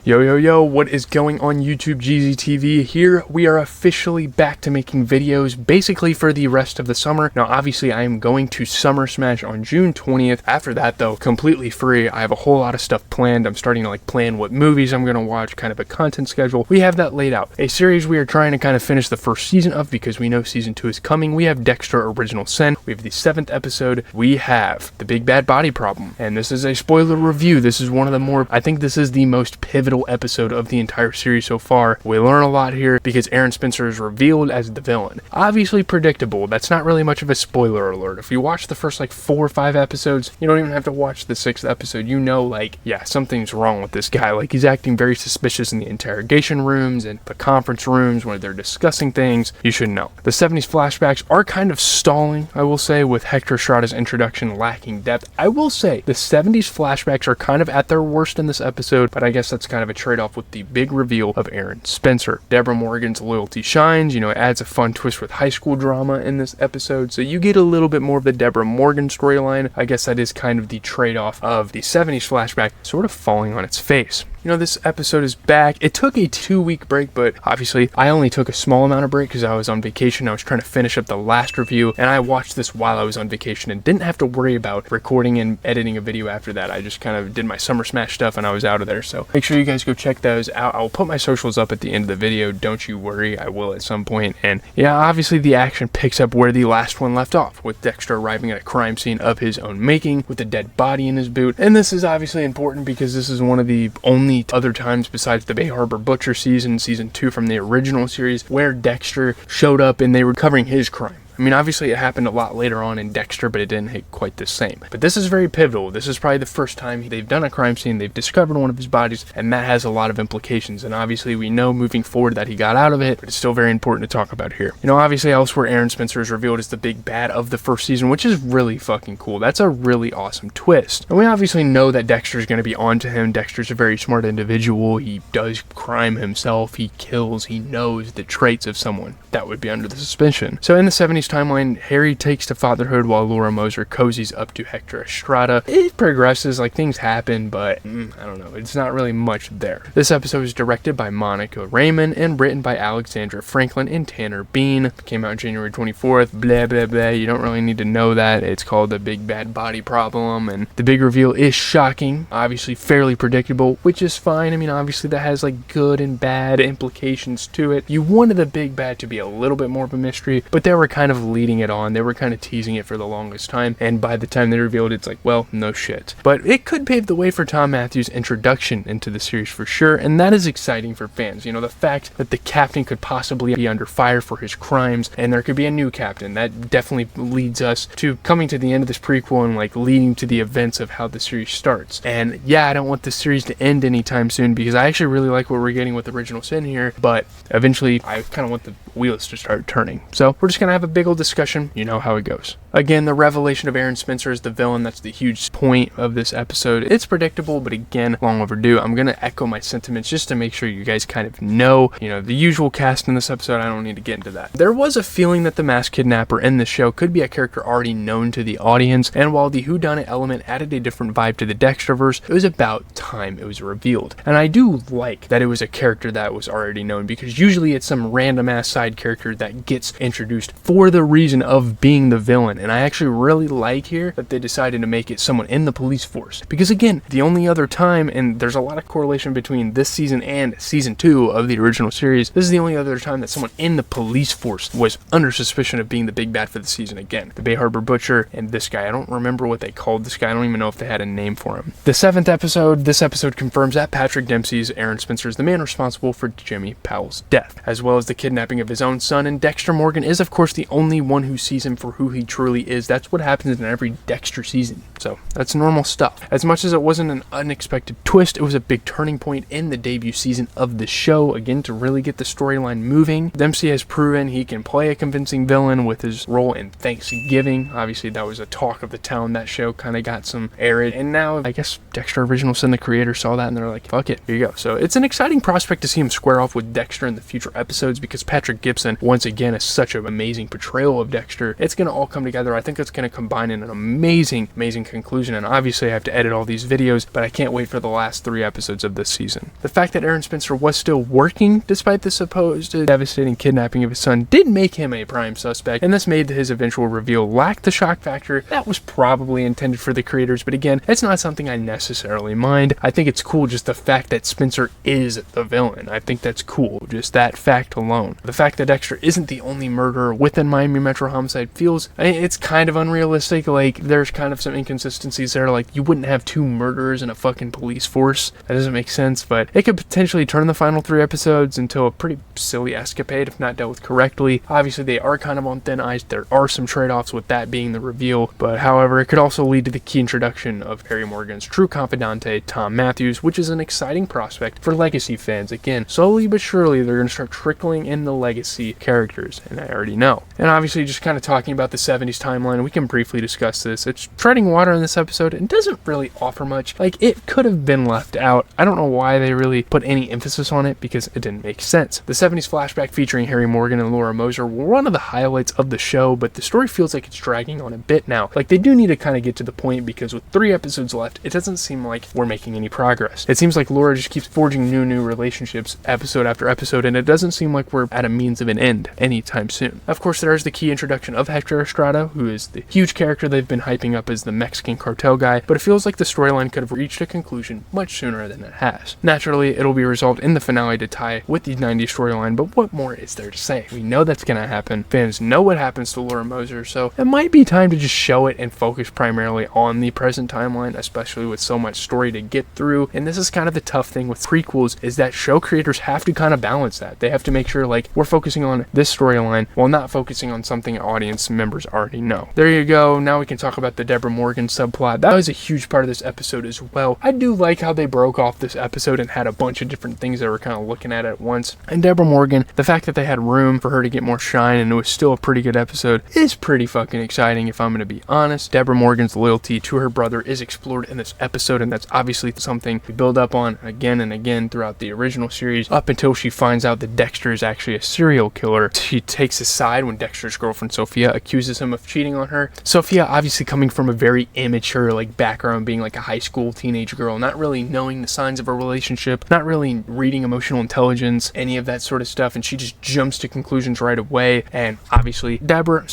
Yo, what is going on YouTube? GZTV here. We are officially back to making videos basically for the rest of the summer. Now, obviously, I am going to Summer Smash on June 20th. After that, though, completely free. I have a whole lot of stuff planned. I'm starting to plan what movies I'm going to watch, kind of a content schedule. We have that laid out. A series we are trying to kind of finish the first season of because we know season 2 is coming. We have Dexter Original Sin. We have the 7th episode. We have the Big Bad Body Problem. And this is a spoiler review. This is one of the more, I think this is the most pivotal episode of the entire series so far. We learn a lot here because Aaron Spencer is revealed as the villain. Obviously predictable. That's not really much of a spoiler alert. If you watch the first 4 or 5 episodes, you don't even have to watch the 6th episode. You know, yeah, something's wrong with this guy. He's acting very suspicious in the interrogation rooms and the conference rooms where they're discussing things. You should know. The 70s flashbacks are kind of stalling, I will say, with Hector Estrada's introduction lacking depth. I will say the 70s flashbacks are kind of at their worst in this episode, but I guess that's kind of a trade-off with the big reveal of Aaron Spencer. Debra Morgan's loyalty shines. It adds a fun twist with high school drama in this episode, so you get a little bit more of the Debra Morgan storyline. I guess that is kind of the trade-off of the 70s flashback sort of falling on its face. This episode is back. It took a 2-week break, but obviously I only took a small amount of break because I was on vacation. I was trying to finish up the last review, and I watched this while I was on vacation and didn't have to worry about recording and editing a video after that. I just kind of did my Summer Smash stuff and I was out of there. So make sure you guys go check those out. I'll put my socials up at the end of the video. Don't you worry, I will at some point. And yeah, obviously the action picks up where the last one left off, with Dexter arriving at a crime scene of his own making with a dead body in his boot. And this is obviously important because this is one of the only other times besides the Bay Harbor Butcher season 2 from the original series where Dexter showed up and they were covering his crime. Obviously it happened a lot later on in Dexter, but it didn't hit quite the same. But this is very pivotal. This is probably the first time they've done a crime scene, they've discovered one of his bodies, and that has a lot of implications. And obviously we know moving forward that he got out of it, but it's still very important to talk about here. Obviously elsewhere, Aaron Spencer is revealed as the big bad of the first season, which is really fucking cool. That's a really awesome twist. And we obviously know that Dexter's going to be onto him. Dexter's a very smart individual. He does crime himself. He kills. He knows the traits of someone that would be under the suspicion. So in the 70s timeline, Harry takes to fatherhood while Laura Moser cozies up to Hector Estrada. It progresses, things happen, but I don't know, it's not really much there. This episode is directed by Monica Raymond and written by Alexandra Franklin and Tanner Bean. It came out January 24th, blah blah blah. You don't really need to know that. It's called The Big Bad Body Problem, and the big reveal is shocking, obviously fairly predictable, which is fine. Obviously that has good and bad implications to it. You wanted the big bad to be a little bit more of a mystery, but they were kind of leading it on. They were kind of teasing it for the longest time, and by the time they revealed it, it's well, no shit. But it could pave the way for Tom Matthews' introduction into the series for sure, and that is exciting for fans. The fact that the captain could possibly be under fire for his crimes, and there could be a new captain, that definitely leads us to coming to the end of this prequel and leading to the events of how the series starts. And yeah, I don't want the series to end anytime soon because I actually really like what we're getting with Original Sin here, but eventually I kind of want the wheels to start turning. So we're just gonna have a big old discussion. You know how it goes. Again, the revelation of Aaron Spencer as the villain, that's the huge point of this episode. It's predictable, but again, long overdue. I'm gonna echo my sentiments just to make sure you guys kind of know, the usual cast in this episode. I don't need to get into that. There was a feeling that the masked kidnapper in the show could be a character already known to the audience, and while the whodunit element added a different vibe to the Dexterverse, it was about time it was revealed. And I do like that it was a character that was already known, because usually it's some random ass side character that gets introduced for the reason of being the villain. And I actually really like here that they decided to make it someone in the police force, because again, the only other time, and there's a lot of correlation between this season and season 2 of the original series, this is the only other time that someone in the police force was under suspicion of being the big bad for the season. Again, the Bay Harbor Butcher and this guy. I don't remember what they called this guy. I don't even know if they had a name for him. The 7th episode, this episode confirms that Patrick Dempsey's Aaron Spencer is the man responsible for Jimmy Powell's death, as well as the kidnapping of his own son, and Dexter Morgan is of course the only one who sees him for who he truly is. That's what happens in every Dexter season, so that's normal stuff. As much as it wasn't an unexpected twist, it was a big turning point in the debut season of the show, again to really get the storyline moving. Dempsey has proven he can play a convincing villain with his role in Thanksgiving. Obviously that was a talk of the town. That show kind of got some air, and now I guess Dexter Original Sin, the creator, saw that and they're like, fuck it, here you go. So it's an exciting prospect to see him square off with Dexter in the future episodes, because Patrick Gibson, once again, is such an amazing portrayal of Dexter. It's going to all come together. I think it's going to combine in an amazing conclusion, and obviously I have to edit all these videos, but I can't wait for the last 3 episodes of this season. The fact that Aaron Spencer was still working despite the supposed devastating kidnapping of his son did make him a prime suspect, and this made his eventual reveal lack the shock factor that was probably intended for the creators, but again, it's not something I necessarily mind. I think it's cool just the fact that Spencer is the villain. I think that's cool, just that fact alone. The fact that Dexter isn't the only murderer within Miami Metro Homicide feels, it's kind of unrealistic. Like, there's kind of some inconsistencies there, like you wouldn't have 2 murderers in a fucking police force. That doesn't make sense, but it could potentially turn the final 3 episodes into a pretty silly escapade if not dealt with correctly. Obviously, they are kind of on thin ice. There are some trade-offs with that being the reveal, but however, it could also lead to the key introduction of Harry Morgan's true confidante, Tom Matthews, which is an exciting prospect for Legacy fans. Again, slowly but surely, they're going to start trickling in the Legacy characters, and I already know. And obviously, just kind of talking about the 70s timeline, we can briefly discuss this. It's treading water in this episode and doesn't really offer much. Like, it could have been left out. I don't know why they really put any emphasis on it, because it didn't make sense. The 70s flashback featuring Harry Morgan and Laura Moser were one of the highlights of the show, but the story feels like it's dragging on a bit now. Like, they do need to kind of get to the point, because with 3 episodes left, it doesn't seem like we're making any progress. It seems like Laura just keeps forging new relationships episode after episode, and it doesn't seem like we're at a means of an end anytime soon. Of course, there's the key introduction of Hector Estrada, who is the huge character they've been hyping up as the Mexican cartel guy, but it feels like the storyline could have reached a conclusion much sooner than it has. Naturally, it'll be resolved in the finale to tie with the 90s storyline, but what more is there to say? We know that's gonna happen. Fans know what happens to Laura Moser, so it might be time to just show it and focus primarily on the present timeline, especially with so much story to get through. And this is kind of the tough thing with prequels, is that show creators have to kind of balance that. They have to make sure, like, we're focusing on this storyline while not focusing on something audience members already know. There you go. Now we can talk about the Debra Morgan subplot. That was a huge part of this episode as well. I do like how they broke off this episode and had a bunch of different things they were kind of looking at once. And Debra Morgan, the fact that they had room for her to get more shine and it was still a pretty good episode is pretty fucking exciting, if I'm going to be honest. Debra Morgan's loyalty to her brother is explored in this episode, and that's obviously something we build up on again and again throughout the original series, up until she finds out that Dexter is actually a serial killer. She takes his side when Dexter's girlfriend Sophia accuses him of cheating on her. Sophia obviously coming from a very immature background, being like a high school teenage girl, not really knowing the signs of a relationship, not really reading emotional intelligence, any of that sort of stuff, and she just jumps to conclusions right away. And obviously Debra,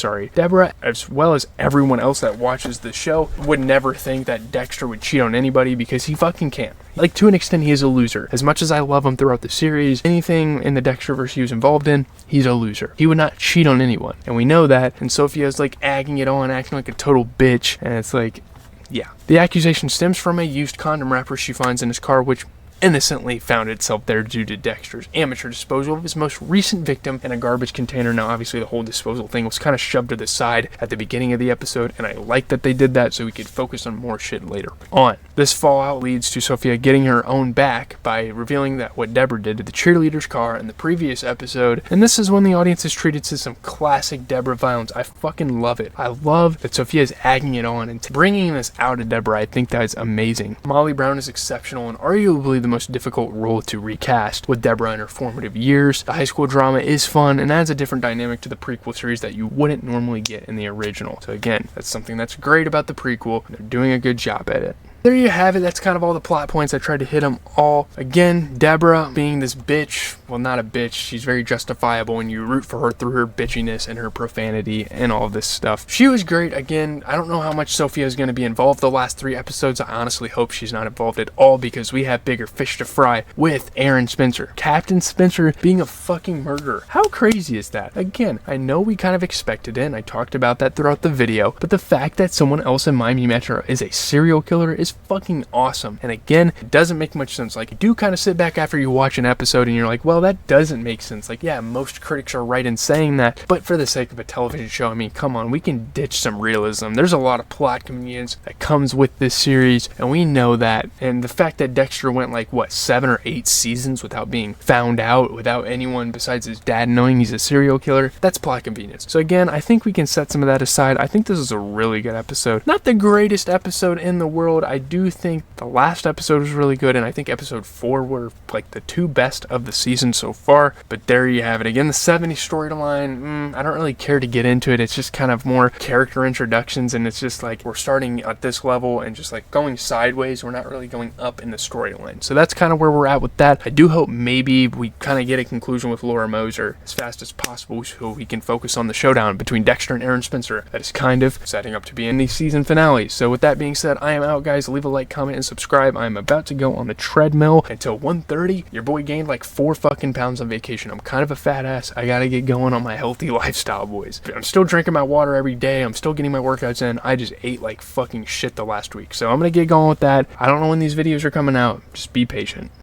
as well as everyone else that watches the show, would never think that Dexter would cheat on anybody, because he fucking can't. Like, to an extent, he is a loser. As much as I love him throughout the series, anything in the Dexterverse he was involved in, he's a loser. He would not cheat on anyone, and we know that. And Sophia's egging it on, acting like a total bitch, and it's like, yeah. The accusation stems from a used condom wrapper she finds in his car, which innocently found itself there due to Dexter's amateur disposal of his most recent victim in a garbage container. Now, obviously, the whole disposal thing was kind of shoved to the side at the beginning of the episode, and I like that they did that so we could focus on more shit later on. This fallout leads to Sophia getting her own back by revealing that what Debra did to the cheerleader's car in the previous episode, and this is when the audience is treated to some classic Debra violence. I fucking love it. I love that Sophia is egging it on and bringing this out of Debra. I think that is amazing. Molly Brown is exceptional and arguably the most difficult role to recast, with Debra in her formative years. The high school drama is fun and adds a different dynamic to the prequel series that you wouldn't normally get in the original. So again, that's something that's great about the prequel. They're doing a good job at it. There you have it. That's kind of all the plot points. I tried to hit them all. Again, Debra being this bitch, well, not a bitch, she's very justifiable, and you root for her through her bitchiness and her profanity and all this stuff. She was great. Again, I don't know how much Sophia is going to be involved the last 3 episodes. I honestly hope she's not involved at all, because we have bigger fish to fry with Aaron Spencer. Captain Spencer being a fucking murderer. How crazy is that? Again, I know we kind of expected it, and I talked about that throughout the video, but the fact that someone else in Miami Metro is a serial killer is fucking awesome. And again, it doesn't make much sense. You do kind of sit back after you watch an episode and you're like, well, that doesn't make sense. Yeah, most critics are right in saying that, but for the sake of a television show, I mean, come on, we can ditch some realism. There's a lot of plot convenience that comes with this series, and we know that. And the fact that Dexter went 7 or 8 seasons without being found out, without anyone besides his dad knowing he's a serial killer, that's plot convenience. So again, I think we can set some of that aside. I think this is a really good episode. Not the greatest episode in the world. I do think the last episode was really good, and I think episode 4 were like the 2 best of the season so far. But there you have it. Again, the 70 storyline, I don't really care to get into it. It's just kind of more character introductions, and it's just like we're starting at this level and just like going sideways. We're not really going up in the storyline. So that's kind of where we're at with that. I do hope maybe we kind of get a conclusion with Laura Moser as fast as possible so we can focus on the showdown between Dexter and Aaron Spencer that is kind of setting up to be in the season finale. So with that being said, I am out, guys. Leave a like, comment, and subscribe. I'm about to go on the treadmill until 1:30. Your boy gained like 4 fucking pounds on vacation. I'm kind of a fat ass. I gotta get going on my healthy lifestyle, boys. I'm still drinking my water every day. I'm still getting my workouts in. I just ate like fucking shit the last week. So I'm gonna get going with that. I don't know when these videos are coming out. Just be patient.